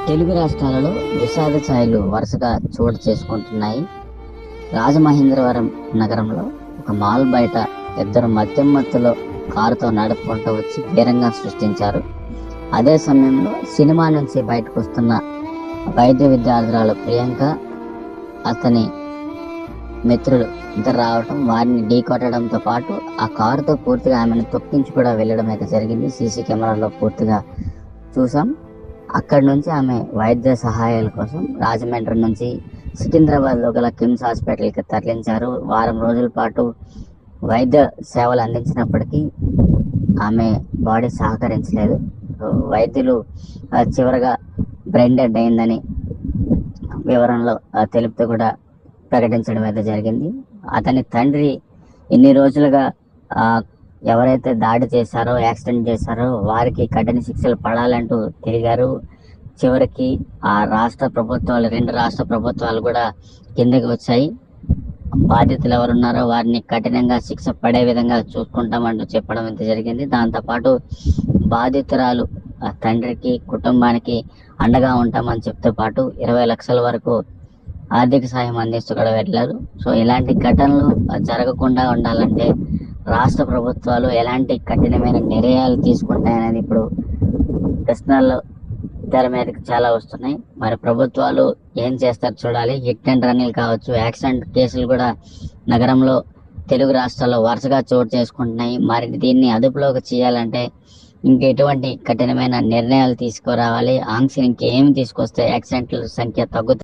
తెలుగు రాష్ట్రాలలో విషాద ఛాయలు వరుసగా చోటు చేసుకుంటున్నాయి. రాజమహేంద్రవరం నగరంలో ఒక మాల్ బయట ఇద్దరు మద్యం మత్తులో కారుతో నడుపుకుంటూ వచ్చి బీరంగం సృష్టించారు. అదే సమయంలో సినిమా నుంచి బయటకు వస్తున్న వైద్య విద్యార్థురాలు ప్రియాంక, అతని మిత్రులు ఇద్దరు రావటం, వారిని ఢీకొట్టడంతో పాటు ఆ కారుతో పూర్తిగా ఆమెను తొక్కించి కూడా వెళ్ళడం అయితే జరిగింది. సీసీ కెమెరాలో పూర్తిగా చూసాం. అక్కడి నుంచి ఆమె వైద్య సహాయాల కోసం రాజమండ్రి నుంచి సికింద్రాబాద్లో గల కిమ్స్ హాస్పిటల్కి తరలించారు. వారం రోజుల పాటు వైద్య సేవలు అందించినప్పటికీ ఆమె బాడీ సహకరించలేదు. వైద్యులు చివరగా బ్రెయిన్ డెడ్ అయిందని వివరణలో తెలుపుతూ కూడా ప్రకటించడం అయితే జరిగింది. అతని తండ్రి ఇన్ని రోజులుగా ఎవరైతే దాడి చేశారో, యాక్సిడెంట్ చేశారో వారికి కఠిన శిక్షలు పడాలంటూ తిరిగారు. చివరికి ఆ రెండు రాష్ట్ర ప్రభుత్వాలు కూడా కిందకి వచ్చాయి. బాధితులు ఎవరున్నారో వారిని కఠినంగా శిక్ష పడే విధంగా చూసుకుంటామంటూ చెప్పడం అయితే జరిగింది. దాంతోపాటు బాధితురాలు తండ్రికి, కుటుంబానికి అండగా ఉంటామని చెప్తూ పాటు 20 లక్షల వరకు ఆర్థిక సాయం అందిస్తూ కూడా వెళ్ళారు. సో ఇలాంటి ఘటనలు జరగకుండా ఉండాలంటే రాష్ట్ర ప్రభుత్వాలు ఎలాంటి కఠినమైన నిర్ణయాలు తీసుకుంటాయనేది ఇప్పుడు ప్రశ్నలు తెర మీదకి చాలా వస్తున్నాయి. మరి ప్రభుత్వాలు ఏం చేస్తారు చూడాలి. హిట్ అండ్ రన్లు కావచ్చు, యాక్సిడెంట్ కేసులు కూడా నగరంలో తెలుగు రాష్ట్రాల్లో వరుసగా చోటు చేసుకుంటున్నాయి. మరి దీన్ని అదుపులోకి చేయాలంటే ఇంకెటువంటి కఠినమైన నిర్ణయాలు తీసుకురావాలి. ఆంక్షలు ఇంకేమి తీసుకొస్తే యాక్సిడెంట్ల సంఖ్య తగ్గుతుంది.